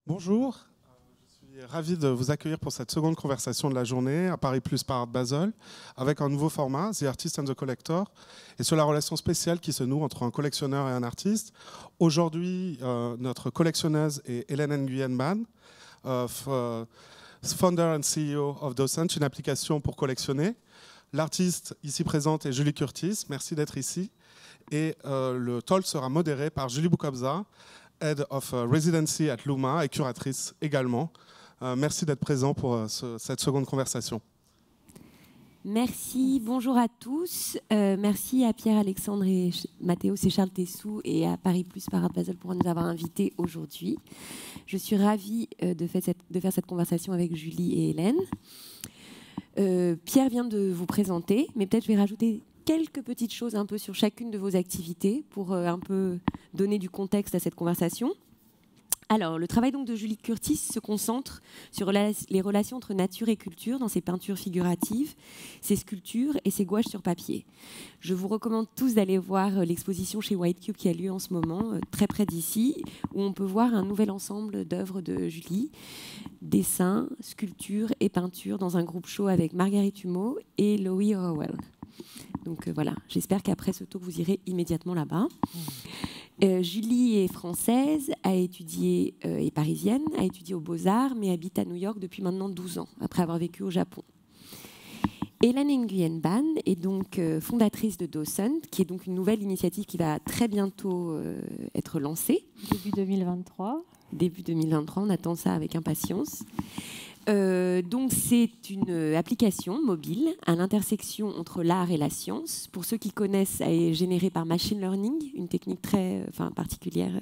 Bonjour, je suis ravi de vous accueillir pour cette seconde conversation de la journée à Paris Plus par Art Basel avec un nouveau format, The Artist and the Collector, et sur la relation spéciale qui se noue entre un collectionneur et un artiste. Aujourd'hui, notre collectionneuse est Hélène Nguyen Ban, founder and CEO of Docent, une application pour collectionner. L'artiste ici présente est Julie Curtis, merci d'être ici. Et le talk sera modéré par Julie Boukobza, Head of Residency at Luma et curatrice également. Merci d'être présent pour cette seconde conversation. Merci, bonjour à tous. Merci à Pierre-Alexandre et Mathéos et Charles Tessou et à Paris Plus par Art Basel pour nous avoir invités aujourd'hui. Je suis ravie de faire cette conversation avec Julie et Hélène. Pierre vient de vous présenter, mais peut-être je vais rajouter quelques petites choses un peu sur chacune de vos activités pour un peu donner du contexte à cette conversation. Alors, le travail donc de Julie Curtis se concentre sur les relations entre nature et culture dans ses peintures figuratives, ses sculptures et ses gouaches sur papier. Je vous recommande tous d'aller voir l'exposition chez White Cube qui a lieu en ce moment, très près d'ici, où on peut voir un nouvel ensemble d'œuvres de Julie, dessins, sculptures et peintures dans un groupe show avec Marguerite Humeau et Loie Howell. Donc voilà, j'espère qu'après ce talk, vous irez immédiatement là-bas. Julie est française, a étudié, est parisienne, a étudié aux Beaux-Arts, mais habite à New York depuis maintenant 12 ans, après avoir vécu au Japon. Hélène Nguyen Ban est donc fondatrice de Docent, qui est donc une nouvelle initiative qui va très bientôt être lancée. Début 2023. Début 2023, on attend ça avec impatience. Donc c'est une application mobile à l'intersection entre l'art et la science. Pour ceux qui connaissent, elle est générée par machine learning, une technique très particulière,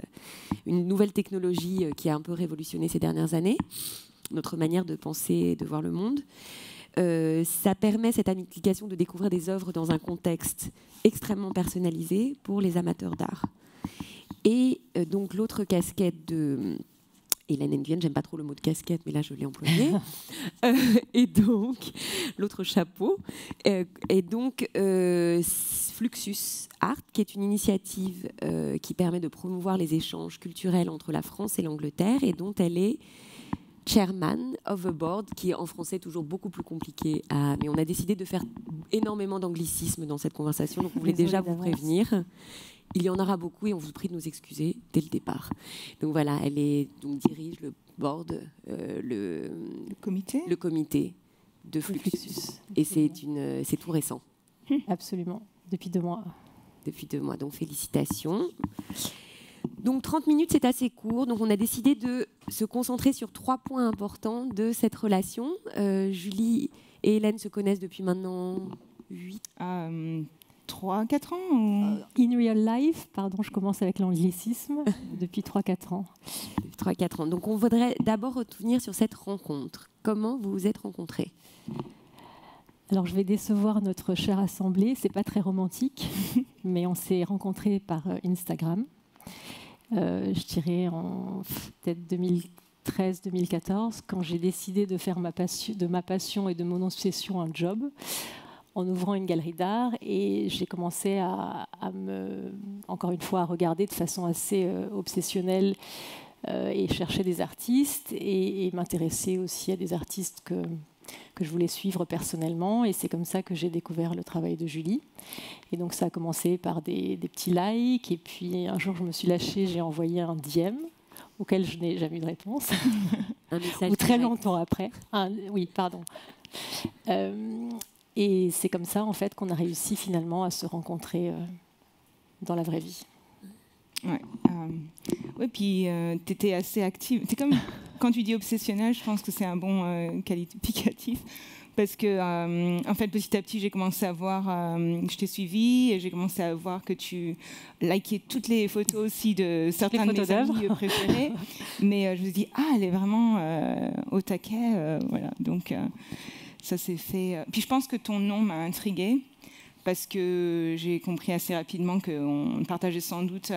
une nouvelle technologie qui a un peu révolutionné ces dernières années, notre manière de penser et de voir le monde. Ça permet, cette application, de découvrir des œuvres dans un contexte extrêmement personnalisé pour les amateurs d'art. Et donc l'autre casquette de Hélène Nguyen, j'aime pas trop le mot de casquette, mais là je l'ai employé. Et donc, l'autre chapeau. Et donc, Fluxus Art, qui est une initiative qui permet de promouvoir les échanges culturels entre la France et l'Angleterre, et dont elle est chairman of the board, qui est en français toujours beaucoup plus compliqué. Mais on a décidé de faire énormément d'anglicisme dans cette conversation, donc on voulait déjà vous prévenir. Il y en aura beaucoup et on vous prie de nous excuser dès le départ. Donc voilà, donc dirige le board, le comité de Fluxus. Et c'est tout récent. Absolument, depuis 2 mois. Depuis 2 mois, donc félicitations. Donc 30 minutes, c'est assez court. Donc on a décidé de se concentrer sur 3 points importants de cette relation. Julie et Hélène se connaissent depuis maintenant 3-4 ans ou... In real life, pardon, je commence avec l'anglicisme, depuis 3-4 ans. Depuis 3-4 ans. Donc on voudrait d'abord revenir sur cette rencontre. Comment vous vous êtes rencontrés ? Alors je vais décevoir notre chère assemblée, c'est pas très romantique, mais on s'est rencontrés par Instagram. Je dirais en peut-être 2013-2014, quand j'ai décidé de faire de ma passion et de mon obsession un job, en ouvrant une galerie d'art, et j'ai commencé encore une fois, à regarder de façon assez obsessionnelle et chercher des artistes et m'intéresser aussi à des artistes que je voulais suivre personnellement, et c'est comme ça que j'ai découvert le travail de Julie. Et donc ça a commencé par des petits likes, et puis un jour je me suis lâchée, j'ai envoyé un DM auquel je n'ai jamais eu de réponse, un message ou très longtemps après. Oui, pardon. Et c'est comme ça en fait qu'on a réussi finalement à se rencontrer dans la vraie vie. Ouais, puis tu étais assez active. C'est comme quand tu dis obsessionnel, je pense que c'est un bon qualificatif. Parce que, en fait, petit à petit, j'ai commencé à voir, je t'ai suivi et j'ai commencé à voir que tu likais toutes les photos aussi de certains de mes amis préférés. Mais je me suis dit, elle est vraiment au taquet. Voilà. Donc, ça s'est fait. Puis je pense que ton nom m'a intriguée parce que j'ai compris assez rapidement qu'on partageait sans doute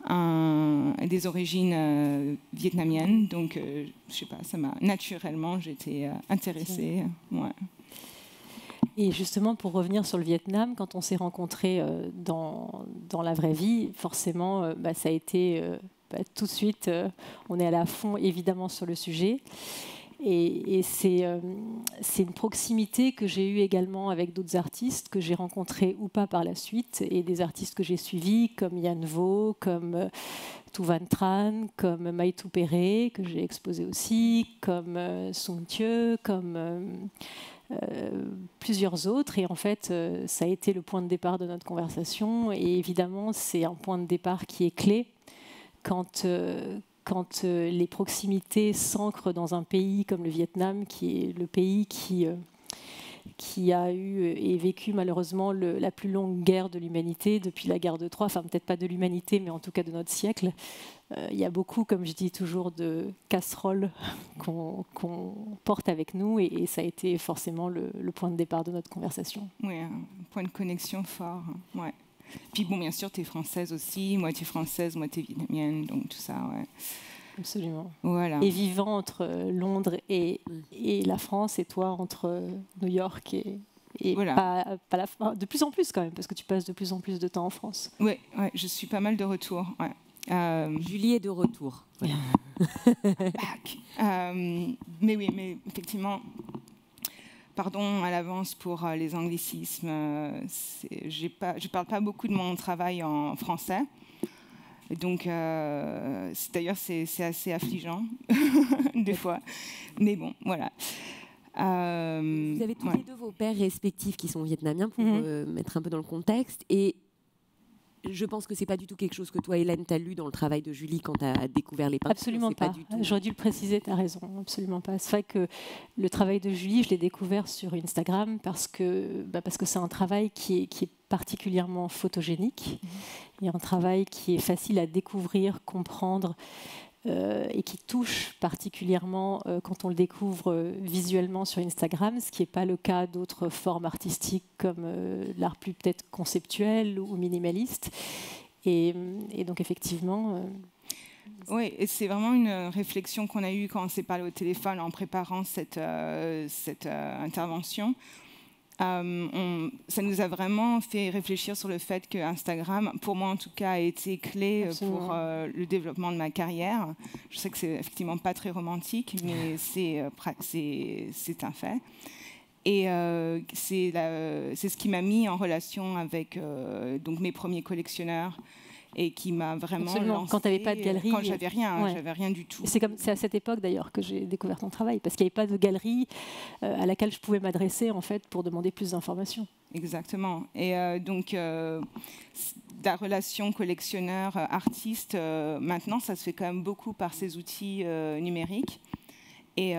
des origines vietnamiennes. Donc, je sais pas, ça m'a naturellement, j'étais intéressée. Ouais. Et justement, pour revenir sur le Vietnam, quand on s'est rencontrés dans la vraie vie, forcément, ça a été tout de suite, on est allé à fond, évidemment, sur le sujet. Et c'est une proximité que j'ai eue également avec d'autres artistes que j'ai rencontrés ou pas par la suite, et des artistes que j'ai suivis, comme Yann Vo, comme Tuvan Tran, comme Maïtou Péré, que j'ai exposé aussi, comme Sung Thieu, comme plusieurs autres. Et en fait, ça a été le point de départ de notre conversation. Et évidemment, c'est un point de départ qui est clé quand les proximités s'ancrent dans un pays comme le Vietnam, qui est le pays qui a eu et vécu malheureusement la plus longue guerre de l'humanité depuis la guerre de Troie, enfin peut-être pas de l'humanité, mais en tout cas de notre siècle. Il y a beaucoup, comme je dis toujours, de casseroles qu'on porte avec nous, et ça a été forcément le point de départ de notre conversation. Oui, un point de connexion fort. Ouais. Puis bon, bien sûr, tu es française aussi, moitié française, moitié vietnamienne, donc tout ça, ouais. Absolument. Voilà. Et vivant entre Londres et la France, et toi entre New York et voilà. De plus en plus quand même, parce que tu passes de plus en plus de temps en France. Oui, ouais, je suis pas mal de retour. Ouais. Julie est de retour. Voilà. Back. Mais oui, mais effectivement... Pardon à l'avance pour les anglicismes. Je parle pas beaucoup de mon travail en français. Donc, d'ailleurs, c'est assez affligeant, des fois. Mais bon, voilà. Vous avez tous les deux vos pères respectifs qui sont vietnamiens, pour mettre un peu dans le contexte. Et je pense que c'est pas du tout quelque chose que toi, Hélène, t'as lu dans le travail de Julie quand t'as découvert les peintures. Absolument pas. J'aurais dû le préciser, t'as raison. Absolument pas. C'est vrai que le travail de Julie, je l'ai découvert sur Instagram parce que c'est un travail qui est particulièrement photogénique. Il y a un travail qui est facile à découvrir, comprendre, et qui touche particulièrement quand on le découvre visuellement sur Instagram, ce qui n'est pas le cas d'autres formes artistiques comme l'art plus peut-être conceptuel ou minimaliste. Et donc effectivement... Oui, et c'est vraiment une réflexion qu'on a eue quand on s'est parlé au téléphone en préparant cette intervention. Ça nous a vraiment fait réfléchir sur le fait que Instagram, pour moi en tout cas, a été clé Absolument. Pour le développement de ma carrière. Je sais que c'est effectivement pas très romantique, mais c'est un fait. Et c'est ce qui m'a mis en relation avec donc mes premiers collectionneurs, et qui m'a vraiment lancé. Quand tu n'avais pas de galerie. Quand j'avais rien du tout. C'est à cette époque d'ailleurs que j'ai découvert ton travail, parce qu'il n'y avait pas de galerie à laquelle je pouvais m'adresser en fait pour demander plus d'informations. Exactement. Et donc la relation collectionneur-artiste, maintenant, ça se fait quand même beaucoup par ces outils numériques. Et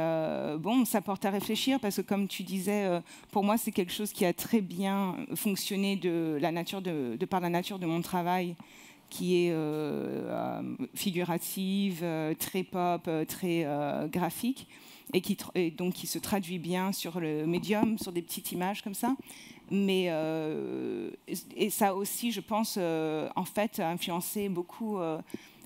bon, ça porte à réfléchir parce que, comme tu disais, pour moi, c'est quelque chose qui a très bien fonctionné par la nature de mon travail, qui est figurative, très pop, très graphique, et donc qui se traduit bien sur le médium, sur des petites images comme ça. Mais et ça aussi, je pense, en fait, a influencé beaucoup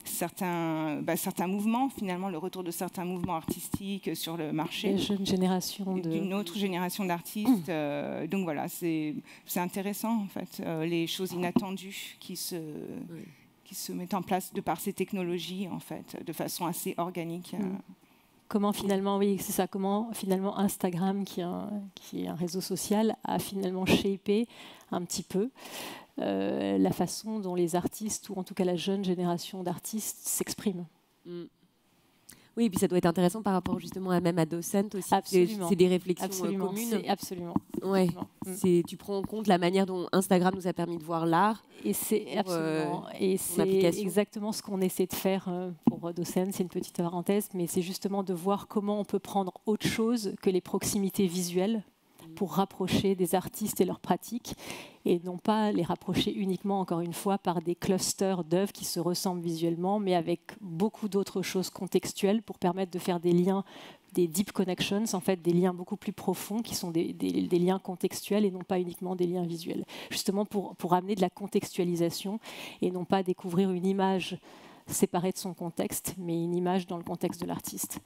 certains mouvements, finalement, le retour de certains mouvements artistiques sur le marché. D'une autre génération d'artistes. Donc voilà, c'est intéressant, en fait, les choses inattendues qui se mettent en place de par ces technologies, en fait, de façon assez organique. Comment finalement, oui, c'est ça, comment finalement Instagram, qui est un réseau social, a finalement shapé un petit peu la façon dont les artistes, ou en tout cas la jeune génération d'artistes, s'expriment. Oui, et puis ça doit être intéressant par rapport justement même à Docent aussi. Absolument. C'est des réflexions Absolument. communes. Absolument. Ouais. Tu prends en compte la manière dont Instagram nous a permis de voir l'art. Et c'est exactement ce qu'on essaie de faire pour Docent. C'est une petite parenthèse, mais c'est justement de voir comment on peut prendre autre chose que les proximités visuelles pour rapprocher des artistes et leurs pratiques, et non pas les rapprocher uniquement, encore une fois, par des clusters d'œuvres qui se ressemblent visuellement, mais avec beaucoup d'autres choses contextuelles pour permettre de faire des liens, des deep connections, en fait, des liens beaucoup plus profonds qui sont des liens contextuels et non pas uniquement des liens visuels. Justement pour amener de la contextualisation et non pas découvrir une image séparée de son contexte, mais une image dans le contexte de l'artiste.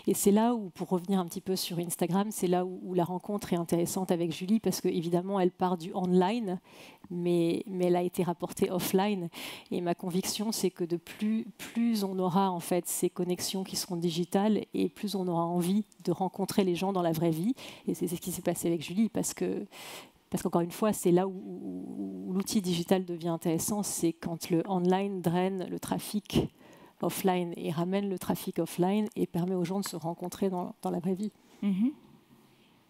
Et c'est là où, pour revenir un petit peu sur Instagram, c'est là où la rencontre est intéressante avec Julie, parce qu'évidemment, elle part du online, mais elle a été rapportée offline. Et ma conviction, c'est que de plus on aura en fait ces connexions qui seront digitales, et plus on aura envie de rencontrer les gens dans la vraie vie. Et c'est ce qui s'est passé avec Julie, parce qu'encore une fois, c'est là où l'outil digital devient intéressant, c'est quand le online draine le trafic offline et ramène le trafic offline et permet aux gens de se rencontrer dans la vraie vie.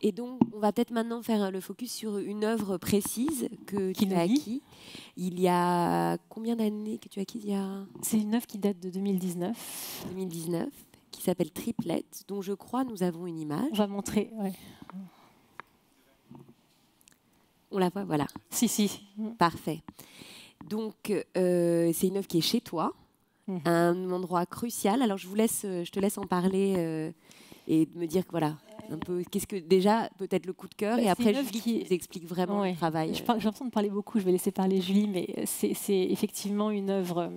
Et donc, on va peut-être maintenant faire le focus sur une œuvre précise que tu as acquise. Il y a combien d'années que tu as acquise? C'est une œuvre qui date de 2019. 2019, qui s'appelle Triplet, dont je crois nous avons une image. On va montrer, ouais. On la voit, voilà. Si. Parfait. Donc, c'est une œuvre qui est chez toi, un endroit crucial. Alors, je te laisse en parler et me dire que voilà, un peu, qu'est-ce que déjà peut-être le coup de cœur, et après Julie qui nous explique vraiment le travail. J'ai l'impression de parler beaucoup. Je vais laisser parler Julie, mais c'est effectivement une œuvre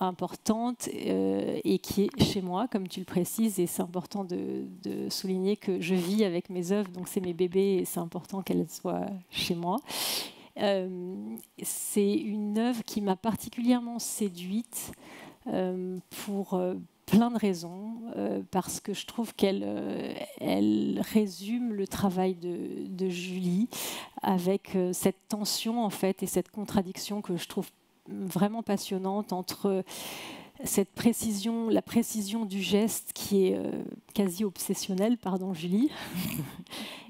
importante et qui est chez moi, comme tu le précises, et c'est important de souligner que je vis avec mes œuvres, donc c'est mes bébés et c'est important qu'elles soient chez moi. C'est une œuvre qui m'a particulièrement séduite pour plein de raisons, parce que je trouve qu'elle résume le travail de Julie avec cette tension en fait et cette contradiction que je trouve vraiment passionnante entre cette précision, la précision du geste qui est quasi obsessionnelle, pardon Julie,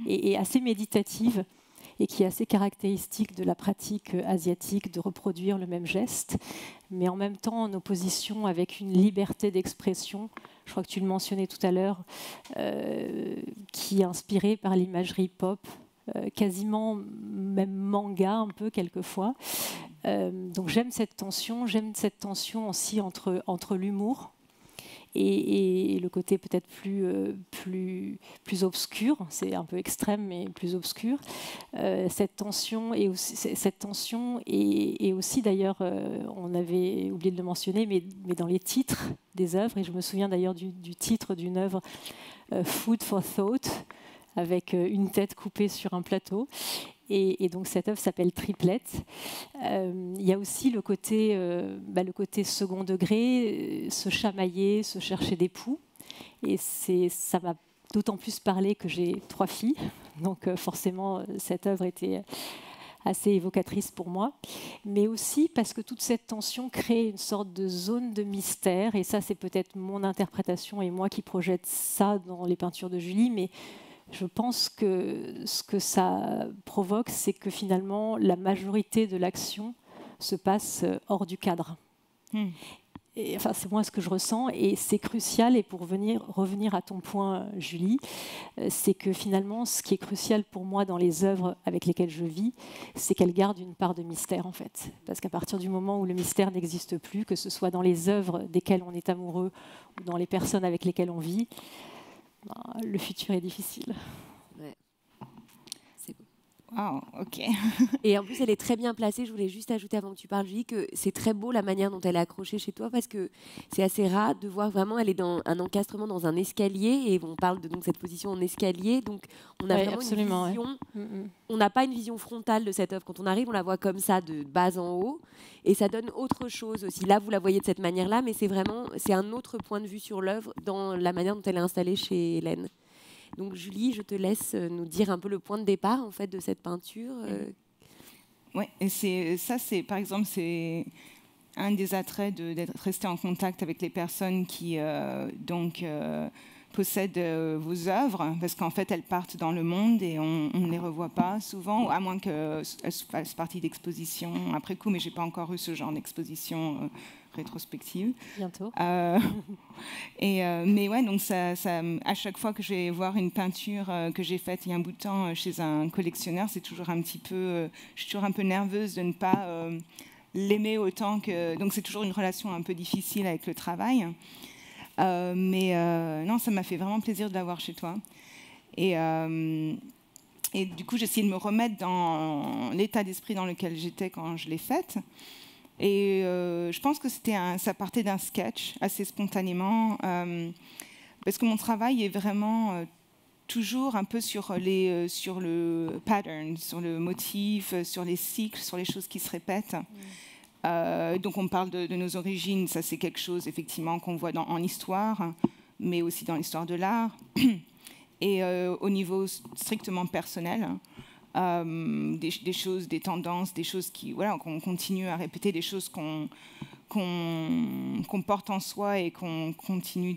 et assez méditative, et qui est assez caractéristique de la pratique asiatique de reproduire le même geste, mais en même temps en opposition avec une liberté d'expression, je crois que tu le mentionnais tout à l'heure, qui est inspirée par l'imagerie pop, quasiment même manga un peu quelquefois. Donc j'aime cette tension aussi entre l'humour et le côté peut-être plus obscur, c'est un peu extrême mais plus obscur. Cette tension et aussi d'ailleurs, on avait oublié de le mentionner, mais dans les titres des œuvres, et je me souviens d'ailleurs du titre d'une œuvre, Food for Thought, avec une tête coupée sur un plateau. Et donc cette œuvre s'appelle Triplet. Il y a aussi le côté second degré, se chamailler, se chercher des poux. Et ça m'a d'autant plus parlé que j'ai 3 filles. Donc forcément, cette œuvre était assez évocatrice pour moi. Mais aussi parce que toute cette tension crée une sorte de zone de mystère. Et ça, c'est peut-être mon interprétation et moi qui projette ça dans les peintures de Julie. Mais je pense que ce que ça provoque, c'est que finalement, la majorité de l'action se passe hors du cadre. Et, enfin, c'est moi ce que je ressens, et c'est crucial. Et pour revenir à ton point, Julie, c'est que finalement, ce qui est crucial pour moi dans les œuvres avec lesquelles je vis, c'est qu'elles gardent une part de mystère, en fait. Parce qu'à partir du moment où le mystère n'existe plus, que ce soit dans les œuvres desquelles on est amoureux ou dans les personnes avec lesquelles on vit, le futur est difficile. Ouais. C'est beau. Wow, ok. Et en plus, elle est très bien placée. Je voulais juste ajouter avant que tu parles, Julie, que c'est très beau la manière dont elle est accrochée chez toi, parce que c'est assez rare de voir vraiment, elle est dans un encastrement dans un escalier, et on parle de donc, cette position en escalier. Donc, on a vraiment une vision. On n'a pas une vision frontale de cette œuvre. Quand on arrive, on la voit comme ça, de bas en haut, et ça donne autre chose aussi. Là, vous la voyez de cette manière-là, mais c'est un autre point de vue sur l'œuvre dans la manière dont elle est installée chez Hélène. Donc Julie, je te laisse nous dire un peu le point de départ en fait de cette peinture. Oui, et par exemple, c'est un des attraits d'être resté en contact avec les personnes qui possèdent vos œuvres, parce qu'en fait, elles partent dans le monde et on ne les revoit pas souvent, à moins qu'elles fassent partie d'expositions après coup, mais je n'ai pas encore eu ce genre d'exposition rétrospective. Bientôt. Mais ouais, donc à chaque fois que je vais voir une peinture que j'ai faite il y a un bout de temps chez un collectionneur, c'est toujours un petit peu, je suis toujours un peu nerveuse de ne pas l'aimer autant que. Donc c'est toujours une relation un peu difficile avec le travail. Non, ça m'a fait vraiment plaisir de l'avoir chez toi. Et du coup, j'ai essayé de me remettre dans l'état d'esprit dans lequel j'étais quand je l'ai faite. Et je pense que ça partait d'un sketch assez spontanément, parce que mon travail est vraiment toujours un peu sur le pattern, sur le motif, sur les cycles, sur les choses qui se répètent. Donc on parle de nos origines, ça c'est quelque chose effectivement qu'on voit en histoire, mais aussi dans l'histoire de l'art. Et au niveau strictement personnel, des choses, des tendances, des choses qu'on continue à répéter, des choses qu'on porte en soi et qu'on continue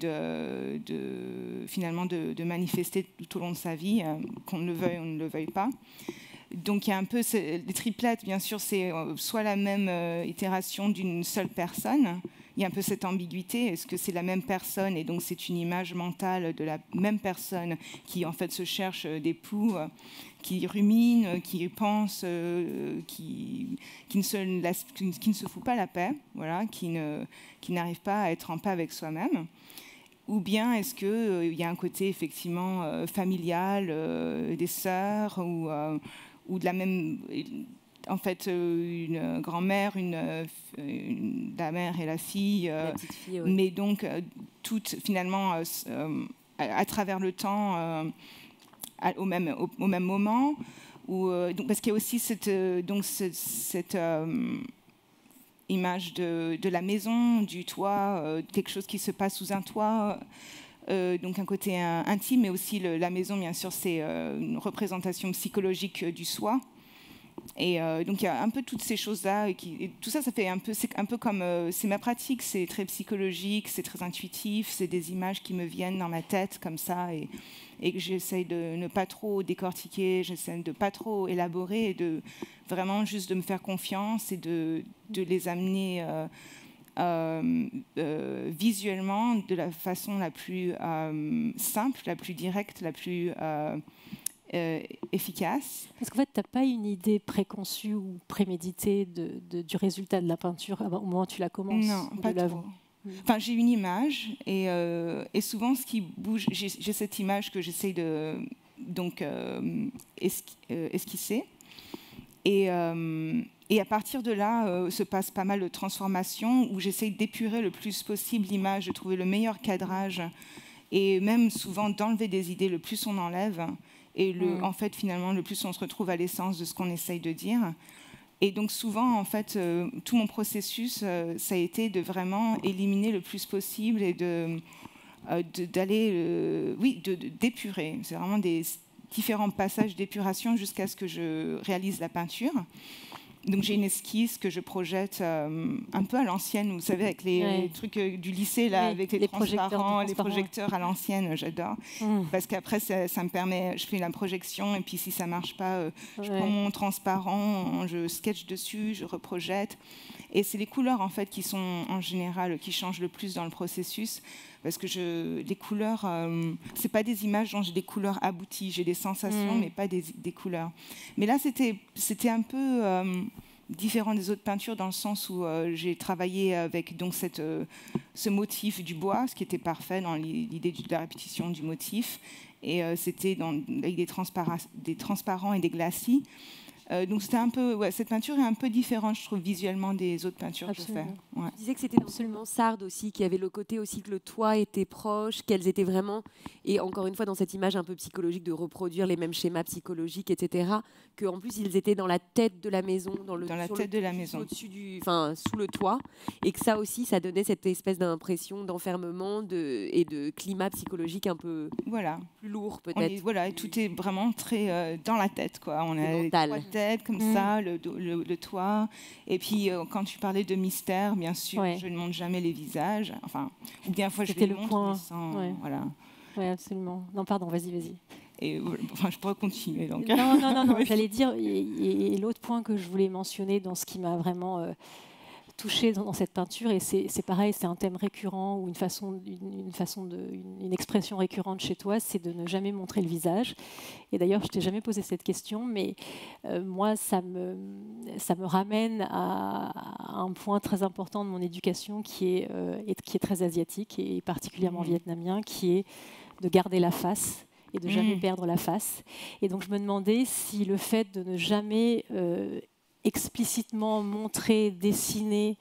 finalement de manifester tout au long de sa vie, qu'on le veuille ou ne le veuille pas. Donc il y a un peu les triplettes, bien sûr, c'est soit la même itération d'une seule personne. Il y a un peu cette ambiguïté. Est-ce que c'est la même personne et donc c'est une image mentale de la même personne qui en fait se cherche des poux, qui rumine, qui pense, qui ne se fout pas la paix, voilà, qui n'arrive pas à être en paix avec soi-même. Ou bien est-ce qu'il y a un côté effectivement familial, des sœurs ou de la même, en fait, une grand-mère, la mère et la fille, la petite fille, oui. mais donc toutes finalement à travers le temps, au même moment, donc, parce qu'il y a aussi cette image de la maison, du toit, quelque chose qui se passe sous un toit. Donc un côté intime, mais aussi la maison, bien sûr, c'est une représentation psychologique du soi. Et donc il y a un peu toutes ces choses-là, et tout ça, c'est un peu comme, c'est ma pratique, c'est très psychologique, c'est très intuitif, c'est des images qui me viennent dans ma tête comme ça, et que j'essaye de ne pas trop décortiquer, j'essaie de pas trop élaborer, et de vraiment juste de me faire confiance et de les amener visuellement de la façon la plus simple, la plus directe, la plus efficace. Parce qu'en fait, tu n'as pas une idée préconçue ou préméditée du résultat de la peinture au moment où tu la commences? Non, pas trop. Enfin, j'ai une image et souvent ce qui bouge, j'ai cette image que j'essaye de esquisser et à partir de là se passe pas mal de transformations où j'essaye d'épurer le plus possible l'image, de trouver le meilleur cadrage et même souvent d'enlever des idées. Le plus on enlève et en fait finalement le plus on se retrouve à l'essence de ce qu'on essaye de dire. Et donc souvent, en fait, tout mon processus, ça a été de vraiment éliminer le plus possible et d'épurer. C'est vraiment des différents passages d'épuration jusqu'à ce que je réalise la peinture. Donc j'ai une esquisse que je projette un peu à l'ancienne, vous savez, avec les trucs du lycée, là, avec les transparents, les projecteurs à l'ancienne, j'adore. Parce qu'après, ça me permet, je fais la projection, et puis si ça ne marche pas, je prends mon transparent, je sketch dessus, je reprojette. Et c'est les couleurs, en fait, qui sont en général, qui changent le plus dans le processus. Parce que les couleurs, c'est pas des images dont j'ai des couleurs abouties, j'ai des sensations, mais pas des couleurs. Mais là, c'était un peu différent des autres peintures dans le sens où j'ai travaillé avec donc ce motif du bois, ce qui était parfait dans l'idée de la répétition du motif, et c'était avec des transparents et des glacis. Donc c'était un peu, cette peinture est un peu différente, je trouve, visuellement des autres peintures que je fais. Ouais. Tu disais que c'était absolument Sarde aussi, qui avait le côté aussi que le toit était proche, qu'elles étaient vraiment, et encore une fois dans cette image un peu psychologique de reproduire les mêmes schémas psychologiques, etc., qu'en plus ils étaient dans la tête de la maison, sous le toit, et que ça aussi, ça donnait cette espèce d'impression d'enfermement et de climat psychologique un peu plus lourd peut-être. Voilà, et tout est vraiment très dans la tête, quoi. On a mental. Comme ça, le toit. Et puis, quand tu parlais de mystère, bien sûr, je ne montre jamais les visages. Enfin, ou bien, fois, je les montre, sans... Voilà. Oui, absolument. Non, pardon, vas-y. Et, je pourrais continuer. Donc. Non, j'allais dire, et l'autre point que je voulais mentionner dans ce qui m'a vraiment touchée dans cette peinture, et c'est pareil, c'est un thème récurrent ou une expression récurrente chez toi, c'est de ne jamais montrer le visage. Et d'ailleurs, je t'ai jamais posé cette question, mais moi, ça me ramène à un point très important de mon éducation qui est très asiatique et particulièrement vietnamien, qui est de garder la face et de jamais perdre la face. Et donc, je me demandais si le fait de ne jamais explicitement montrer, dessiner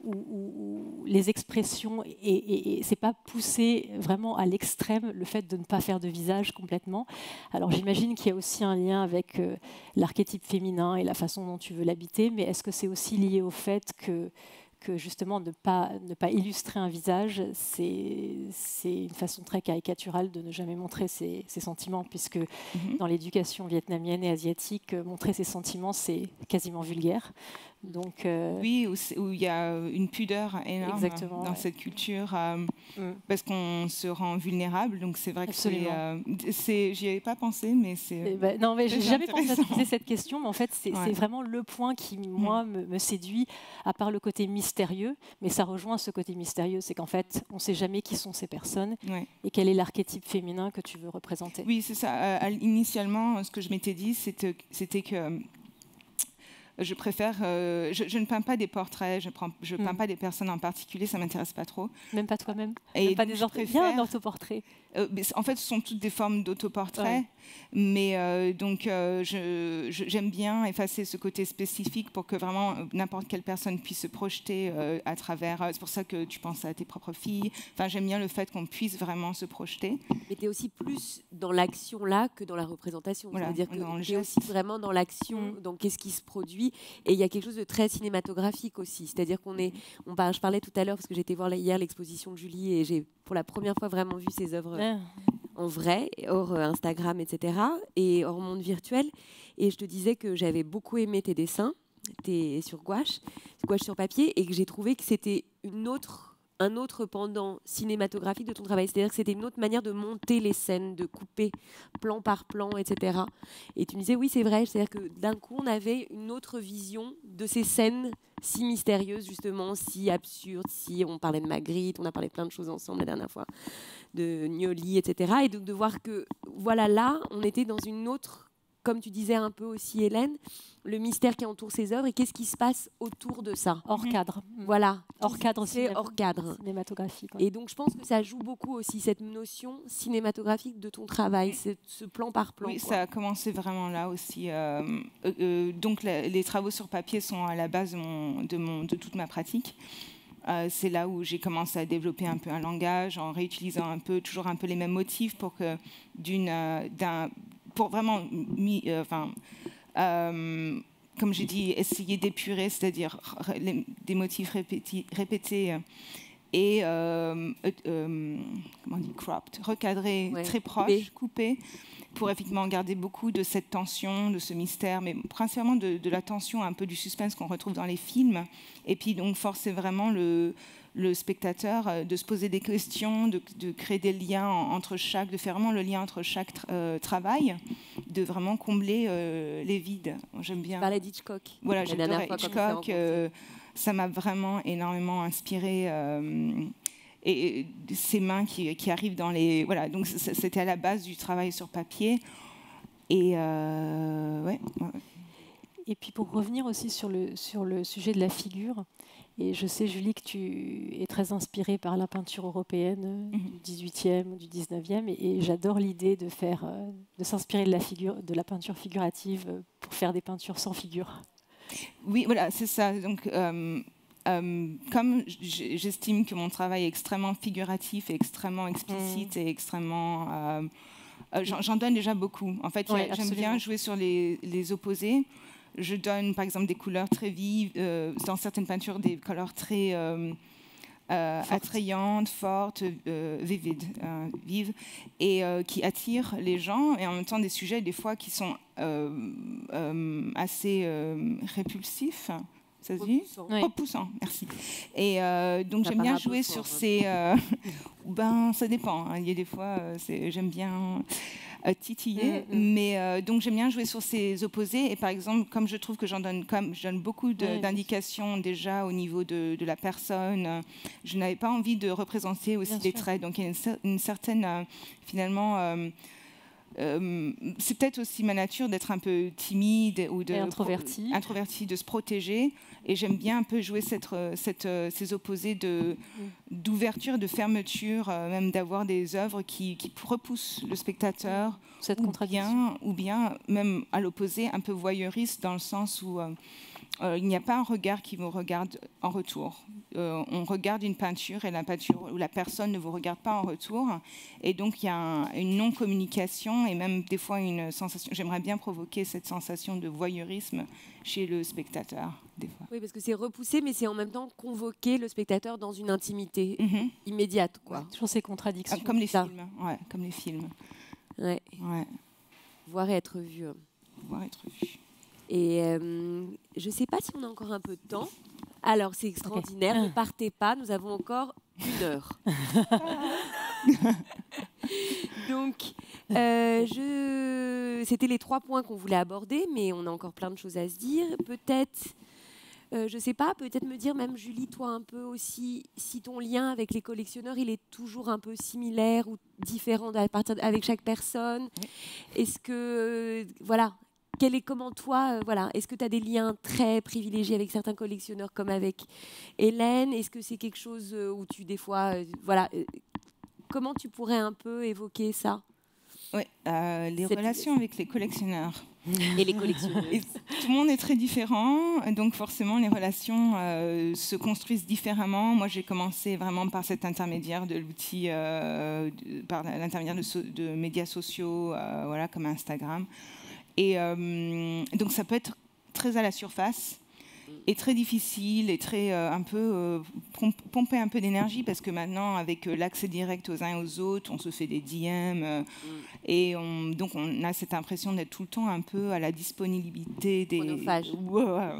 ou les expressions, et c'est pas pousser vraiment à l'extrême le fait de ne pas faire de visage complètement. Alors j'imagine qu'il y a aussi un lien avec l'archétype féminin et la façon dont tu veux l'habiter, mais est-ce que c'est aussi lié au fait que justement ne pas illustrer un visage, c'est une façon très caricaturale de ne jamais montrer ses sentiments, puisque dans l'éducation vietnamienne et asiatique, montrer ses sentiments, c'est quasiment vulgaire. Donc, oui, où il y a une pudeur énorme dans cette culture, parce qu'on se rend vulnérable. Donc c'est vrai que j'y avais pas pensé, mais c'est. Non, mais j'ai jamais pensé à se poser cette question, mais en fait c'est vraiment le point qui moi me séduit, à part le côté mystérieux, mais ça rejoint ce côté mystérieux, c'est qu'en fait on sait jamais qui sont ces personnes et quel est l'archétype féminin que tu veux représenter. Oui, c'est ça. Initialement, ce que je m'étais dit, c'était que je préfère, je ne peins pas des portraits, je peins pas des personnes en particulier, ça m'intéresse pas trop. Même pas toi-même. Même pas des autoportraits. En fait, ce sont toutes des formes d'autoportraits, mais donc j'aime bien effacer ce côté spécifique pour que vraiment n'importe quelle personne puisse se projeter à travers. C'est pour ça que tu penses à tes propres filles. Enfin, j'aime bien le fait qu'on puisse vraiment se projeter. Mais tu es aussi plus dans l'action là que dans la représentation. Voilà, c'est-à-dire que tu es aussi vraiment dans l'action, dans qu'est-ce qui se produit. Et il y a quelque chose de très cinématographique aussi. C'est-à-dire je parlais tout à l'heure, parce que j'étais voir hier l'exposition de Julie, et j'ai pour la première fois vraiment vu ses œuvres en vrai, hors Instagram, etc., et hors monde virtuel. Et je te disais que j'avais beaucoup aimé tes dessins, sur gouache sur papier, et que j'ai trouvé que c'était un autre pendant cinématographique de ton travail. C'est-à-dire que c'était une autre manière de monter les scènes, de couper plan par plan, etc. Et tu me disais, oui, c'est vrai, c'est-à-dire que d'un coup, on avait une autre vision de ces scènes si mystérieuses, justement, si absurdes, si on parlait de Magritte, on a parlé de plein de choses ensemble la dernière fois, de Gnoli, etc. Et donc de voir que, voilà, là, on était dans une autre, comme tu disais un peu aussi, Hélène, le mystère qui entoure ces œuvres et qu'est-ce qui se passe autour de ça. Hors cadre. Voilà. Hors cadre, c'est hors cadre. Cinématographique. Et donc je pense que ça joue beaucoup aussi, cette notion cinématographique de ton travail, ce plan par plan. Oui, ça a commencé vraiment là aussi. Donc les travaux sur papier sont à la base de toute ma pratique. C'est là où j'ai commencé à développer un peu un langage en réutilisant toujours un peu les mêmes motifs pour que pour vraiment comme j'ai dit, essayer d'épurer, c'est-à-dire des motifs répétés et comment on dit, cropped, recadrés, très proches, coupés, pour effectivement garder beaucoup de cette tension, de ce mystère, mais principalement de la tension, un peu du suspense qu'on retrouve dans les films, et puis donc forcer vraiment le spectateur de se poser des questions, de créer des liens entre chaque, de faire vraiment le lien entre chaque travail, de vraiment combler les vides. J'aime bien. Parlais d'Hitchcock. Voilà, j'adorais Hitchcock. Ça m'a vraiment énormément inspirée. Et ces mains qui arrivent dans les... Voilà, donc c'était à la base du travail sur papier. Et Et puis pour revenir aussi sur le sujet de la figure, et je sais, Julie, que tu es très inspirée par la peinture européenne du 18e, du 19e, et j'adore l'idée de s'inspirer de la peinture figurative pour faire des peintures sans figure. Oui, voilà, c'est ça. Donc, comme j'estime que mon travail est extrêmement figuratif, et extrêmement explicite et extrêmement... j'en donne déjà beaucoup. En fait, j'aime bien jouer sur les opposés. Je donne, par exemple, des couleurs très vives, dans certaines peintures, des couleurs très attrayantes, fortes, vives, et qui attirent les gens, et en même temps des sujets, des fois, qui sont assez répulsifs. Ça se dit ? Repoussant, merci. Et donc j'aime bien jouer sur ces... ça dépend. Hein. Il y a des fois, j'aime bien titiller, mais donc j'aime bien jouer sur ces opposés. Et par exemple, comme je trouve que je donne beaucoup d'indications déjà au niveau de la personne, je n'avais pas envie de représenter aussi des traits. Donc il y a une certaine, finalement... c'est peut-être aussi ma nature d'être un peu timide ou introvertie, de se protéger. Et j'aime bien un peu jouer ces opposés d'ouverture, de fermeture, même d'avoir des œuvres qui repoussent le spectateur, cette ou bien même à l'opposé, un peu voyeuriste, dans le sens où il n'y a pas un regard qui vous regarde en retour. On regarde une peinture et la peinture ou la personne ne vous regarde pas en retour. Et donc, il y a une non-communication et même des fois une sensation. J'aimerais bien provoquer cette sensation de voyeurisme chez le spectateur, des fois. Oui, parce que c'est repoussé, mais c'est en même temps convoquer le spectateur dans une intimité immédiate, quoi. Toujours ces contradictions. Comme les films. Ouais, comme les films. Ouais. Ouais. Voir et être vu. Voir être vu. Et je ne sais pas si on a encore un peu de temps. Alors, c'est extraordinaire. Ne partez pas. Nous avons encore 1 heure. Donc, c'était les 3 points qu'on voulait aborder, mais on a encore plein de choses à se dire. Peut-être, je ne sais pas, peut-être me dire, même Julie, toi un peu aussi, si ton lien avec les collectionneurs, il est toujours un peu similaire ou différent avec chaque personne. Est-ce que, voilà... Comment toi, est-ce que tu as des liens très privilégiés avec certains collectionneurs comme avec Hélène? Est-ce que c'est quelque chose où tu, des fois, comment tu pourrais un peu évoquer ça? Oui, les relations avec les collectionneurs. Et les collectionneurs. Tout le monde est très différent, donc forcément les relations se construisent différemment. Moi, j'ai commencé vraiment par cet intermédiaire de l'outil, par l'intermédiaire de médias sociaux, comme Instagram. Et donc ça peut être très à la surface et très difficile et très pomper un peu d'énergie parce que maintenant avec l'accès direct aux uns et aux autres, on se fait des DM et donc on a cette impression d'être tout le temps un peu à la disponibilité des chronophages.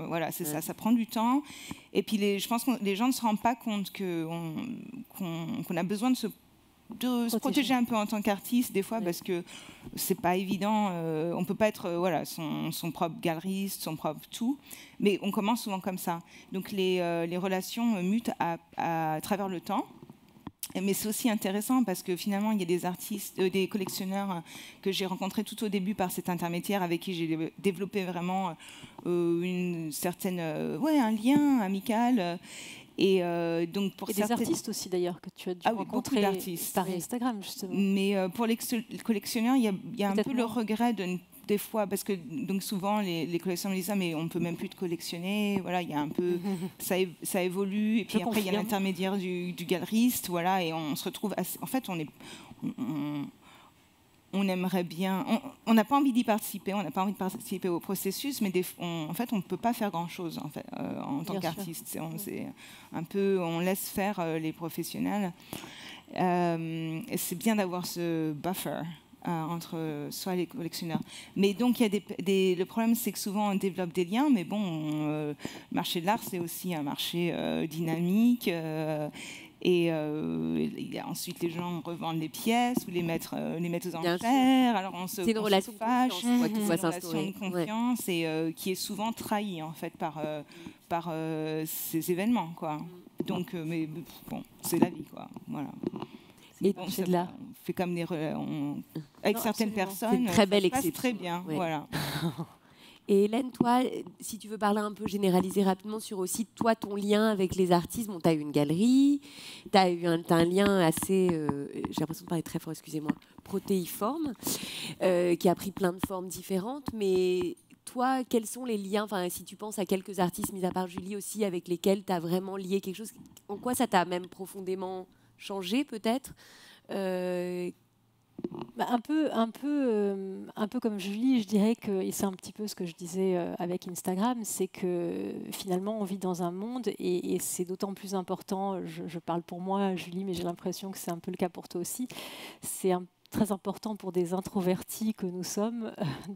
Voilà, c'est ça prend du temps et puis je pense que les gens ne se rendent pas compte qu'on a besoin de se protéger un peu en tant qu'artiste des fois parce que c'est pas évident, on peut pas être son propre galeriste, son propre tout, mais on commence souvent comme ça. Donc les relations mutent à travers le temps. Mais c'est aussi intéressant parce que finalement, il y a des artistes, des collectionneurs que j'ai rencontrés tout au début par cet intermédiaire avec qui j'ai développé vraiment une certaine, un lien amical. Et donc pour des artistes aussi d'ailleurs que tu as dû rencontrer par Instagram justement. Mais pour les collectionneurs, il y a un peu le regret des fois parce que donc souvent les collectionneurs me disent mais on peut même plus te collectionner, voilà, il y a un peu ça évolue et puis après il y a l'intermédiaire du galeriste, voilà, et on se retrouve en fait on aimerait bien, on n'a pas envie d'y participer, on n'a pas envie de participer au processus, mais en fait, on ne peut pas faire grand-chose en, fait, en tant qu'artiste. C'est un peu, on laisse faire les professionnels. C'est bien d'avoir ce buffer entre soi et les collectionneurs. Mais donc, le problème, c'est que souvent, on développe des liens, mais bon, le marché de l'art, c'est aussi un marché dynamique. Et ensuite, les gens revendent les pièces ou les mettent aux enchères. Alors c'est une relation de confiance, c'est une relation de confiance et qui est souvent trahie en fait par ces événements, quoi. Donc, mais bon, c'est la vie, quoi. Voilà. Et bon, c'est de là. On fait comme avec certaines personnes. C'est une très belle exception. Très bien, voilà. Et Hélène, toi, si tu veux parler un peu, généraliser rapidement sur aussi toi, ton lien avec les artistes. Bon, tu as eu une galerie, tu as un lien assez, j'ai l'impression de parler très fort, excusez-moi, protéiforme, qui a pris plein de formes différentes. Mais toi, quels sont les liens, si tu penses à quelques artistes, mis à part Julie aussi, avec lesquels tu as vraiment lié quelque chose, en quoi ça t'a même profondément changé peut-être un peu comme Julie, je dirais que, et c'est un petit peu ce que je disais avec Instagram, c'est que finalement on vit dans un monde et c'est d'autant plus important, je parle pour moi Julie, mais j'ai l'impression que c'est un peu le cas pour toi aussi, c'est très important pour des introvertis que nous sommes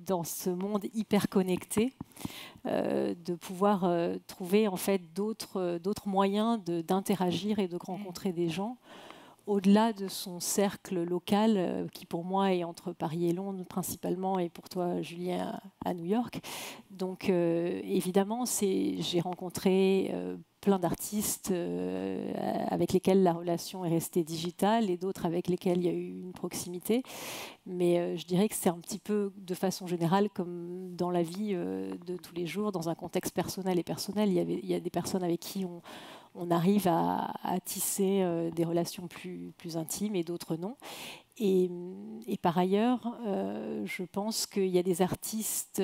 dans ce monde hyper connecté, de pouvoir trouver en fait d'autres moyens d'interagir et de rencontrer des gens au-delà de son cercle local, qui pour moi est entre Paris et Londres principalement, et pour toi, Julien, à New York. Donc évidemment, j'ai rencontré plein d'artistes avec lesquels la relation est restée digitale et d'autres avec lesquels il y a eu une proximité. Mais je dirais que c'est un petit peu, de façon générale, comme dans la vie de tous les jours, dans un contexte personnel et personnel, il y a des personnes avec qui on arrive à tisser des relations plus intimes et d'autres non. Et par ailleurs, je pense qu'il y a des artistes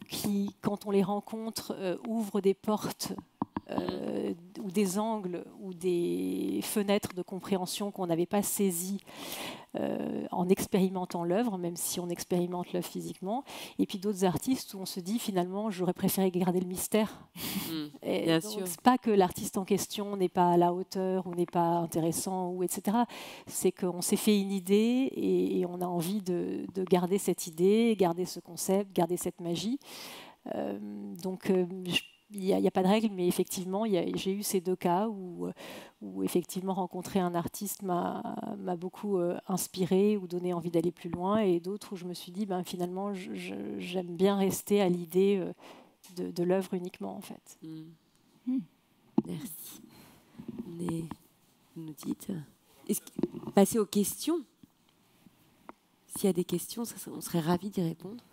qui, quand on les rencontre, ouvrent des portes ou des angles ou des fenêtres de compréhension qu'on n'avait pas saisies en expérimentant l'œuvre, même si on expérimente l'œuvre physiquement. Et puis d'autres artistes où on se dit finalement j'aurais préféré garder le mystère. Bien sûr. C'est pas que l'artiste en question n'est pas à la hauteur ou n'est pas intéressant ou etc. C'est qu'on s'est fait une idée et on a envie de garder cette idée, garder ce concept, garder cette magie. Il n'y a pas de règle, mais effectivement, j'ai eu ces deux cas où effectivement rencontrer un artiste m'a beaucoup inspiré ou donné envie d'aller plus loin, et d'autres où je me suis dit, finalement, j'aime bien rester à l'idée de l'œuvre uniquement, en fait. Merci. Vous nous dites. Passer aux questions. S'il y a des questions, on serait ravis d'y répondre.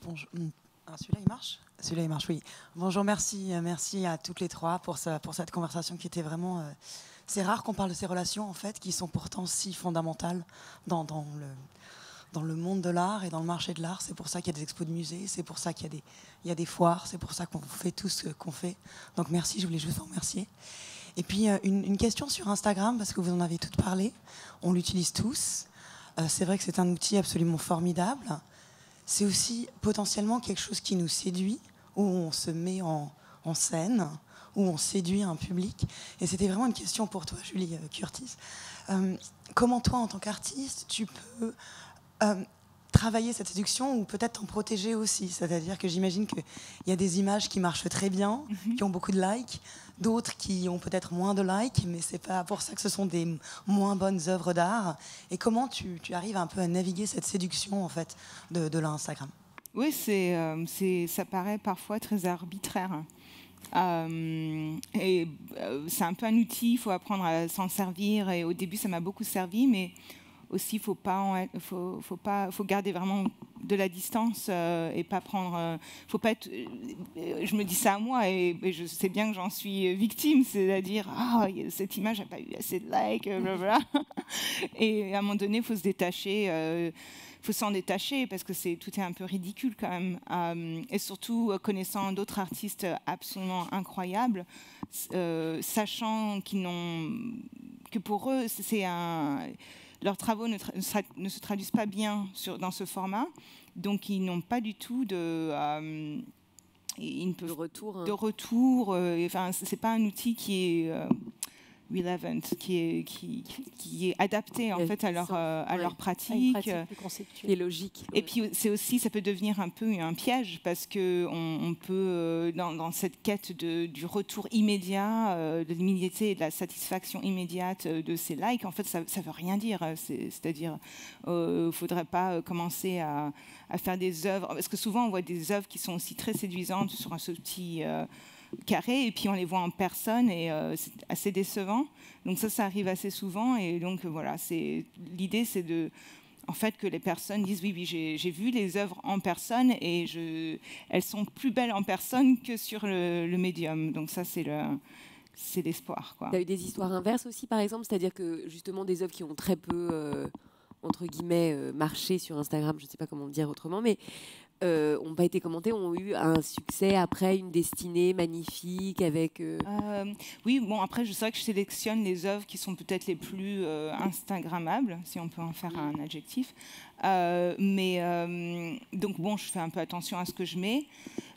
Bonjour. Celui-là, il marche ? Celui-là, il marche, oui. Bonjour, merci à toutes les trois pour cette conversation qui était vraiment... c'est rare qu'on parle de ces relations, en fait, qui sont pourtant si fondamentales dans le monde de l'art et dans le marché de l'art. C'est pour ça qu'il y a des expos de musées, c'est pour ça qu'il y a des foires, c'est pour ça qu'on fait tout ce qu'on fait. Donc merci, je voulais juste vous remercier. Et puis, une question sur Instagram, parce que vous en avez toutes parlé. On l'utilise tous. C'est vrai que c'est un outil absolument formidable. C'est aussi potentiellement quelque chose qui nous séduit, où on se met en scène, où on séduit un public. Et c'était vraiment une question pour toi, Julie Curtis. Comment toi, en tant qu'artiste, tu peux travailler cette séduction ou peut-être t'en protéger aussi? C'est-à-dire que j'imagine qu'il y a des images qui marchent très bien, qui ont beaucoup de likes, d'autres qui ont peut-être moins de likes, mais c'est pas pour ça que ce sont des moins bonnes œuvres d'art. Et comment tu arrives un peu à naviguer cette séduction en fait de l'Instagram? Oui, ça paraît parfois très arbitraire. C'est un peu un outil, il faut apprendre à s'en servir. Et au début, ça m'a beaucoup servi, mais aussi, faut garder vraiment de la distance et pas prendre. Faut pas être. Je me dis ça à moi et je sais bien que j'en suis victime, c'est-à-dire cette image n'a pas eu assez de likes, blablabla. Et à un moment donné, il faut se détacher. Faut s'en détacher parce que tout est un peu ridicule quand même. Et surtout, connaissant d'autres artistes absolument incroyables, sachant que pour eux, leurs travaux ne se traduisent pas bien dans ce format, donc ils n'ont pas du tout de retour. C'est pas un outil qui est relevant, qui est adapté en fait à leur pratique, plus conceptuelle et logique. Et puis c'est aussi, ça peut devenir un peu un piège parce que on peut dans cette quête du retour immédiat, de l'immédiateté et de la satisfaction immédiate de ces likes. En fait, ça veut rien dire. C'est-à-dire, faudrait pas commencer à faire des œuvres, parce que souvent on voit des œuvres qui sont aussi très séduisantes sur ce petit carré, et puis on les voit en personne et c'est assez décevant. Donc ça arrive assez souvent, et donc voilà, l'idée c'est en fait que les personnes disent oui, j'ai vu les œuvres en personne et elles sont plus belles en personne que sur le médium. Donc ça c'est l'espoir, quoi. Tu as eu des histoires inverses aussi, par exemple, c'est-à-dire que justement des œuvres qui ont très peu entre guillemets marché sur Instagram, je ne sais pas comment dire autrement, mais n'ont pas été commentées, ont eu un succès après, une destinée magnifique avec... Oui, bon, après, je sais que je sélectionne les œuvres qui sont peut-être les plus Instagrammables, si on peut en faire un adjectif. Donc, bon, je fais un peu attention à ce que je mets.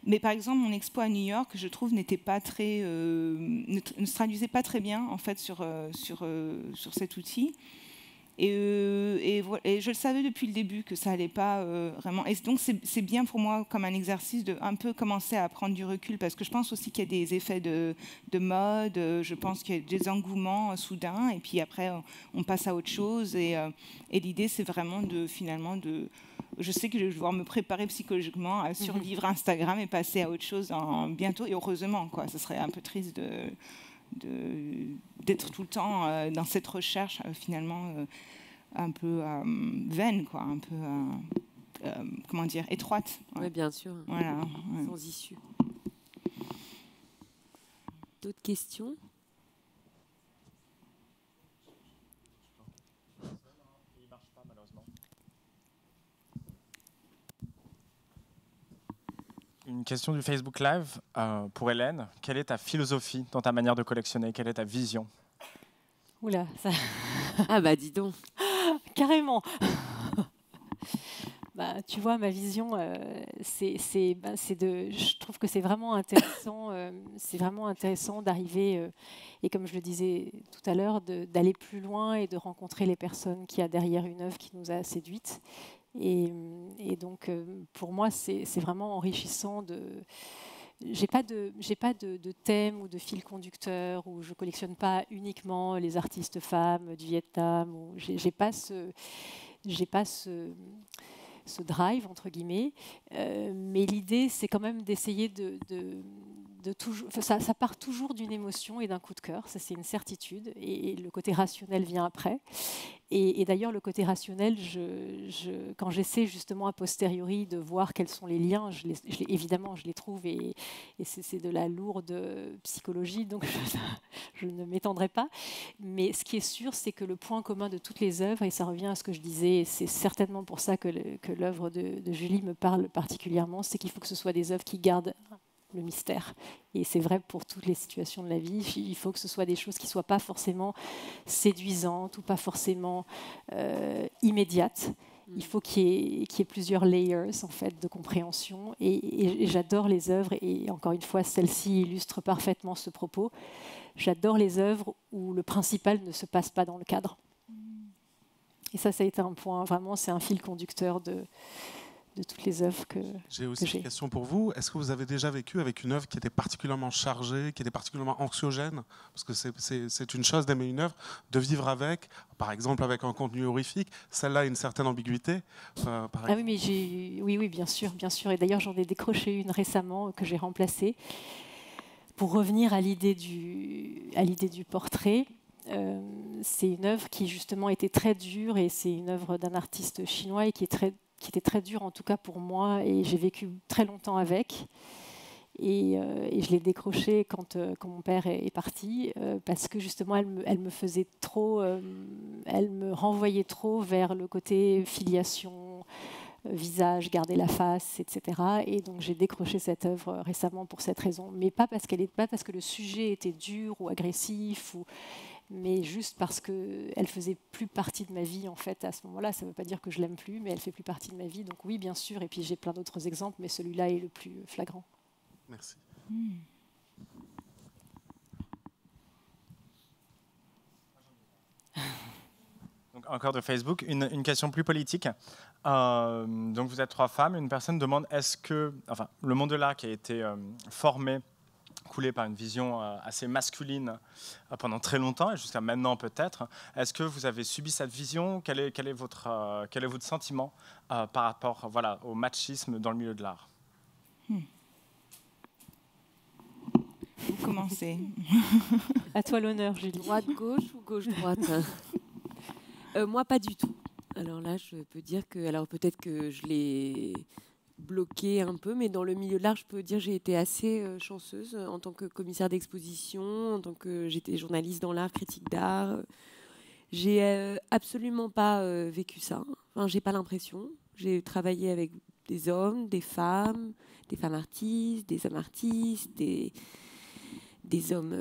Mais par exemple, mon expo à New York, je trouve, n'était pas très... ne se traduisait pas très bien, en fait, sur cet outil. Et je le savais depuis le début que ça allait pas vraiment. Et donc c'est bien pour moi comme un exercice de un peu commencer à prendre du recul, parce que je pense aussi qu'il y a des effets de mode. Je pense qu'il y a des engouements soudains, et puis après on passe à autre chose. Et l'idée c'est vraiment je sais que je vais devoir me préparer psychologiquement à survivre Instagram et passer à autre chose bientôt. Et heureusement, quoi. Ce serait un peu triste d'être tout le temps dans cette recherche finalement un peu vaine, quoi, un peu comment dire, étroite. Ouais. Oui, bien sûr. Voilà. Sans issue. D'autres questions? question du Facebook Live pour Hélène. Quelle est ta philosophie dans ta manière de collectionner? Quelle est ta vision? Oula, ça... Ah bah dis donc. Carrément. Bah, tu vois, ma vision, je trouve que c'est vraiment intéressant d'arriver, et comme je le disais tout à l'heure, d'aller plus loin et de rencontrer les personnes qu'il y a derrière une œuvre qui nous a séduites. Et donc, pour moi, c'est vraiment enrichissant de... J'ai pas de thème ou de fil conducteur, où je collectionne pas uniquement les artistes femmes du Vietnam. J'ai pas ce drive, entre guillemets. Mais l'idée, c'est quand même d'essayer de toujours... Enfin, ça part toujours d'une émotion et d'un coup de cœur, ça c'est une certitude. Et le côté rationnel vient après. Et d'ailleurs, le côté rationnel, quand j'essaie justement a posteriori de voir quels sont les liens, évidemment, je les trouve, et c'est de la lourde psychologie, donc je ne m'étendrai pas. Mais ce qui est sûr, c'est que le point commun de toutes les œuvres, et ça revient à ce que je disais, et c'est certainement pour ça que l'œuvre de Julie me parle particulièrement, c'est qu'il faut que ce soit des œuvres qui gardent le mystère. Et c'est vrai pour toutes les situations de la vie. Il faut que ce soit des choses qui ne soient pas forcément séduisantes ou pas forcément immédiates. Il faut qu'il y ait plusieurs layers en fait, de compréhension. Et j'adore les œuvres, et encore une fois, celle-ci illustre parfaitement ce propos. J'adore les œuvres où le principal ne se passe pas dans le cadre. Et ça a été un point, vraiment, c'est un fil conducteur de toutes les œuvres que j'ai aussi une question pour vous. Est-ce que vous avez déjà vécu avec une œuvre qui était particulièrement chargée, qui était particulièrement anxiogène? Parce que c'est une chose d'aimer une œuvre, de vivre avec, par exemple avec un contenu horrifique. Celle-là a une certaine ambiguïté. Oui, mais oui, bien sûr. Et d'ailleurs, j'en ai décroché une récemment que j'ai remplacée. Pour revenir à l'idée du portrait, c'est une œuvre qui justement était très dure, et c'est une œuvre d'un artiste chinois et qui était très dure en tout cas pour moi, et j'ai vécu très longtemps avec, et je l'ai décrochée quand mon père est parti, parce que justement elle me faisait trop, elle me renvoyait trop vers le côté filiation, visage, garder la face, etc. Et donc j'ai décroché cette œuvre récemment pour cette raison, mais pas parce que le sujet était dur ou agressif, mais juste parce qu'elle faisait plus partie de ma vie en fait à ce moment-là. Ça ne veut pas dire que je l'aime plus, mais elle fait plus partie de ma vie. Donc oui, bien sûr. Et puis j'ai plein d'autres exemples, mais celui-là est le plus flagrant. Merci. Donc, encore de Facebook, une question plus politique. Donc vous êtes 3 femmes. Une personne demande le monde de l'art qui a été formé, coulé par une vision assez masculine pendant très longtemps et jusqu'à maintenant peut-être. Est-ce que vous avez subi cette vision? Quel est votre sentiment par rapport au machisme dans le milieu de l'art? Vous commencez. À toi l'honneur, Julie. Droite-gauche ou gauche-droite? Moi, pas du tout. Alors là, je peux dire que... Alors peut-être que je l'ai bloqué un peu, mais dans le milieu de l'art, je peux dire que j'ai été assez chanceuse en tant que commissaire d'exposition, en tant que j'étais journaliste dans l'art, critique d'art. J'ai absolument pas vécu ça. Enfin, j'ai pas l'impression. J'ai travaillé avec des hommes, des femmes artistes, des hommes artistes, des hommes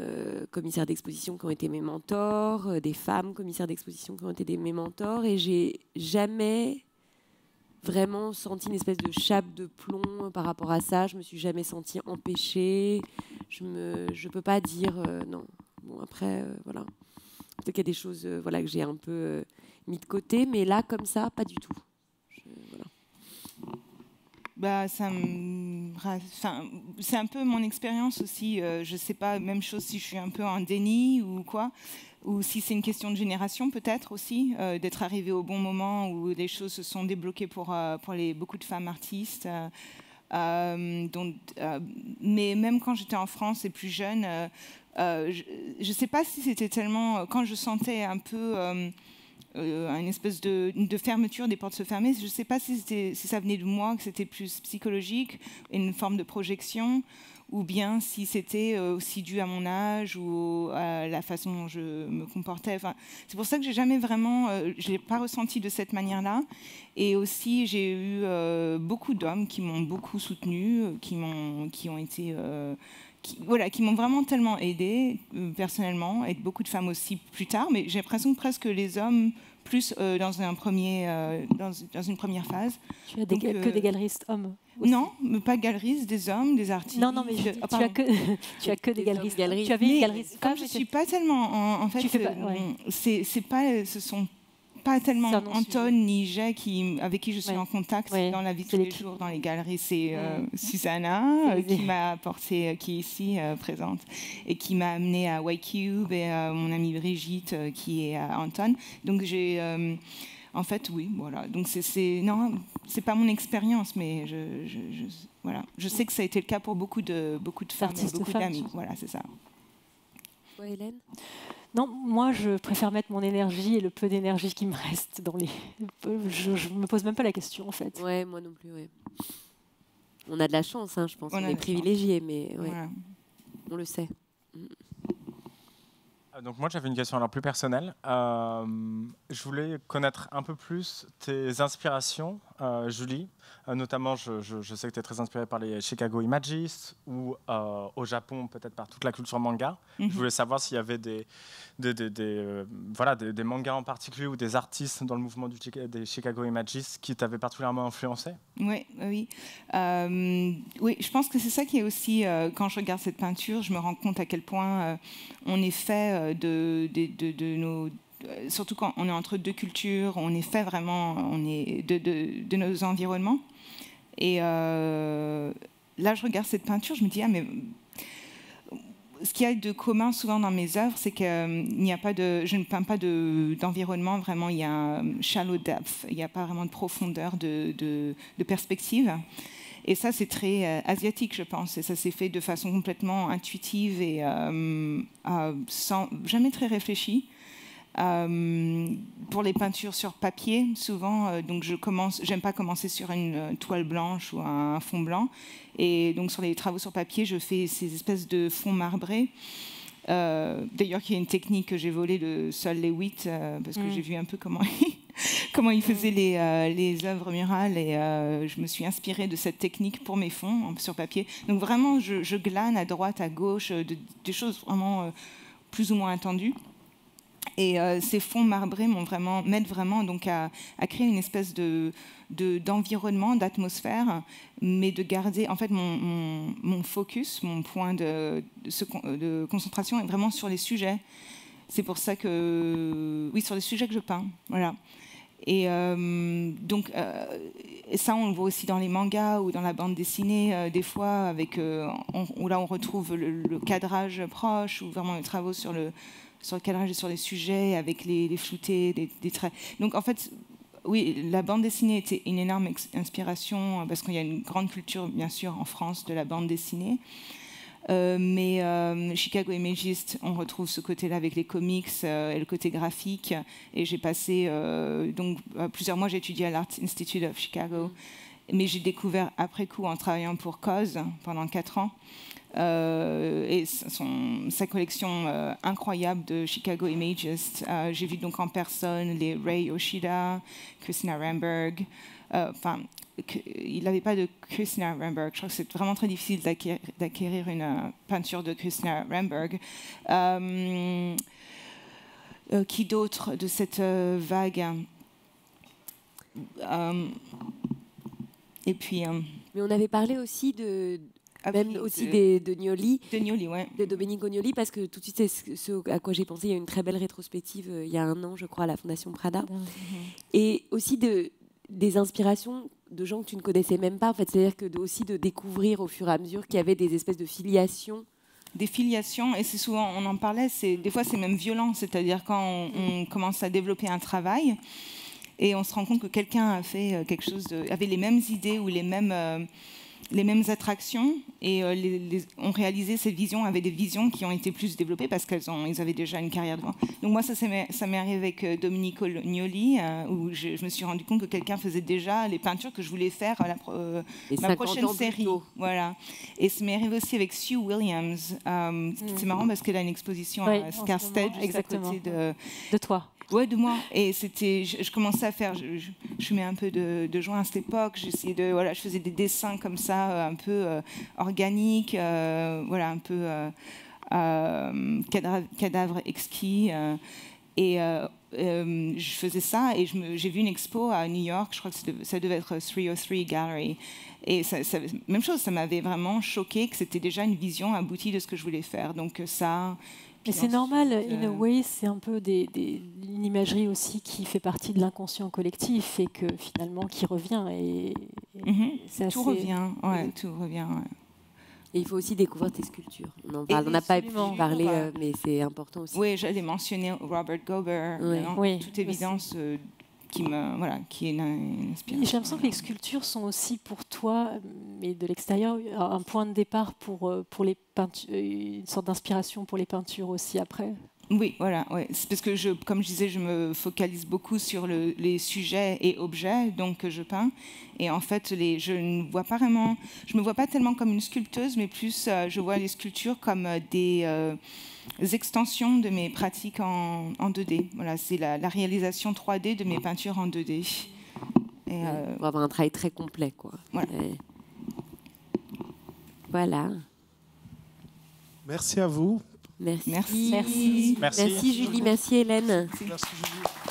commissaires d'exposition qui ont été mes mentors, des femmes commissaires d'exposition qui ont été mes mentors, et j'ai jamais vraiment senti une espèce de chape de plomb par rapport à ça. Je me suis jamais sentie empêchée. Je peux pas dire non. Bon, après, voilà. Peut-être qu'il y a des choses que j'ai un peu mis de côté, mais là, comme ça, pas du tout. Bah, c'est un peu mon expérience aussi. Je sais pas, même chose si je suis un peu en déni ou quoi, ou si c'est une question de génération peut-être aussi, d'être arrivé au bon moment où les choses se sont débloquées pour beaucoup de femmes artistes. Mais même quand j'étais en France et plus jeune, je ne sais pas si c'était tellement... Quand je sentais un peu... une espèce de fermeture, des portes se fermer. Je ne sais pas si ça venait de moi, que c'était plus psychologique, une forme de projection, ou bien si c'était aussi dû à mon âge ou à la façon dont je me comportais. Enfin, c'est pour ça que j'ai jamais vraiment, je l'ai pas ressenti de cette manière-là. Et aussi, j'ai eu beaucoup d'hommes qui m'ont beaucoup soutenue, qui ont été qui m'ont vraiment tellement aidée personnellement, et beaucoup de femmes aussi plus tard, mais j'ai l'impression que presque les hommes plus dans une première phase. Tu as que des galeristes hommes aussi. Non, mais pas galeristes, des hommes, des artistes. Non, mais tu as que des galeristes. Tu avais une galeriste. Comme je ne suis pas tellement... En fait, ce sont pas tellement Anton ni Jay avec qui je suis en contact dans la vie de tous les jours dans les galeries. C'est Susanna qui m'a apporté, qui est ici présente, et qui m'a amenée à Y-Cube, et mon amie Brigitte qui est à Anton. Donc j'ai... en fait, oui, voilà. Donc non, c'est pas mon expérience, mais voilà. Je sais que ça a été le cas pour beaucoup de femmes, beaucoup d'amis. Voilà, c'est ça. Ouais, Hélène ? Non, moi, je préfère mettre mon énergie et le peu d'énergie qui me reste dans les... Je me pose même pas la question, en fait. Ouais, moi non plus, ouais. On a de la chance, hein, je pense. On est privilégiés, mais ouais. Voilà. On le sait. Donc moi, j'avais une question alors plus personnelle. Je voulais connaître un peu plus tes inspirations, Julie. Notamment, je sais que tu es très inspirée par les Chicago Images ou au Japon, peut-être par toute la culture manga. Je voulais savoir s'il y avait des mangas en particulier ou des artistes dans le mouvement des Chicago Images qui t'avaient particulièrement influencé. Oui. Oui, je pense que c'est ça qui est aussi, quand je regarde cette peinture, je me rends compte à quel point on est fait de nos... Surtout quand on est entre deux cultures, on est fait vraiment de nos environnements. Et là, je regarde cette peinture, je me dis, mais ce qu'il y a de commun souvent dans mes œuvres, c'est que je ne peins pas d'environnement, vraiment, il y a un shallow depth, il n'y a pas vraiment de profondeur de perspective. Et ça, c'est très asiatique, je pense. Et ça s'est fait de façon complètement intuitive et sans jamais très réfléchie. Pour les peintures sur papier, souvent, donc j'aime pas commencer sur une toile blanche ou un fond blanc. Et donc sur les travaux sur papier, je fais ces espèces de fonds marbrés. D'ailleurs, il y a une technique que j'ai volée de Sol Lewitt, parce que j'ai vu un peu comment il faisait les œuvres murales, et je me suis inspirée de cette technique pour mes fonds sur papier. Donc vraiment, je glane à droite, à gauche, des choses vraiment plus ou moins attendues. Et ces fonds marbrés m'aident vraiment donc à créer une espèce d'environnement, d'atmosphère, mais de garder en fait mon focus, mon point de concentration est vraiment sur les sujets. C'est pour ça que sur les sujets que je peins, voilà. Et donc et ça on le voit aussi dans les mangas ou dans la bande dessinée des fois où là on retrouve le cadrage proche ou vraiment les travaux sur le cadrage et sur les sujets avec les floutés, des traits. Donc en fait, oui, la bande dessinée était une énorme inspiration parce qu'il y a une grande culture, bien sûr, en France de la bande dessinée. Mais Chicago Images, on retrouve ce côté-là avec les comics et le côté graphique. Et j'ai passé plusieurs mois, j'ai étudié à l'Art Institute of Chicago. Mais j'ai découvert après coup en travaillant pour Cause pendant 4 ans. Et sa collection incroyable de Chicago Images. J'ai vu donc en personne les Ray Yoshida, Christina Ramberg. Il n'avait pas de Christina Ramberg. Je crois que c'est vraiment très difficile d'acquérir une peinture de Christina Ramberg. Qui d'autre de cette vague et puis... Mais on avait parlé aussi de Gnoli, de Domenico Gnoli, parce que tout de suite, c'est ce à quoi j'ai pensé. Il y a une très belle rétrospective il y a 1 an, je crois, à la Fondation Prada. Et aussi des inspirations de gens que tu ne connaissais même pas. En fait, c'est-à-dire que aussi de découvrir au fur et à mesure qu'il y avait des espèces de filiations. Des filiations, et c'est souvent, on en parlait, des fois c'est même violent, c'est-à-dire quand on commence à développer un travail et on se rend compte que quelqu'un a fait quelque chose, avait les mêmes idées ou les mêmes les mêmes attractions et ont réalisé cette vision, avaient des visions qui ont été plus développées parce qu'ils avaient déjà une carrière devant. Donc moi, ça m'est arrivé avec Domenico Gnoli, où je me suis rendu compte que quelqu'un faisait déjà les peintures que je voulais faire à ma prochaine série. Voilà. Et ça m'est arrivé aussi avec Sue Williams. C'est marrant parce qu'elle a une exposition à Scarsted, juste à côté de toi. Ouais, de moi. Et c'était, je commençais à faire, je mets un peu de joint à cette époque. J'essayais je faisais des dessins comme ça, un peu organiques, voilà, un peu cadavre exquis. Et je faisais ça et j'ai vu une expo à New York, je crois que ça devait être 303 Gallery. Et même chose, ça m'avait vraiment choqué que c'était déjà une vision aboutie de ce que je voulais faire. Donc ça... Mais c'est normal, in a way, c'est un peu une imagerie aussi qui fait partie de l'inconscient collectif et que finalement qui revient. Et tout revient, ouais, tout revient. Ouais. Et il faut aussi découvrir tes sculptures. On n'a pas pu parler, mais c'est important aussi. Oui, j'allais mentionner Robert Gober, toute évidence. Qui est une inspiration. J'ai l'impression que les sculptures sont aussi pour toi, mais de l'extérieur, un point de départ pour les peintures, une sorte d'inspiration pour les peintures aussi après. Oui, voilà. Ouais. C'est parce que, comme je disais, je me focalise beaucoup sur les sujets et objets, donc je peins. Et en fait, je me vois pas tellement comme une sculpteuse, mais plus je vois les sculptures comme des extensions de mes pratiques en 2D. Voilà, c'est la réalisation 3D de mes peintures en 2D. Et, on va avoir un travail très complet, quoi. Voilà. Voilà. Merci à vous. Merci. Merci. Merci Julie, merci Hélène. Merci Julie.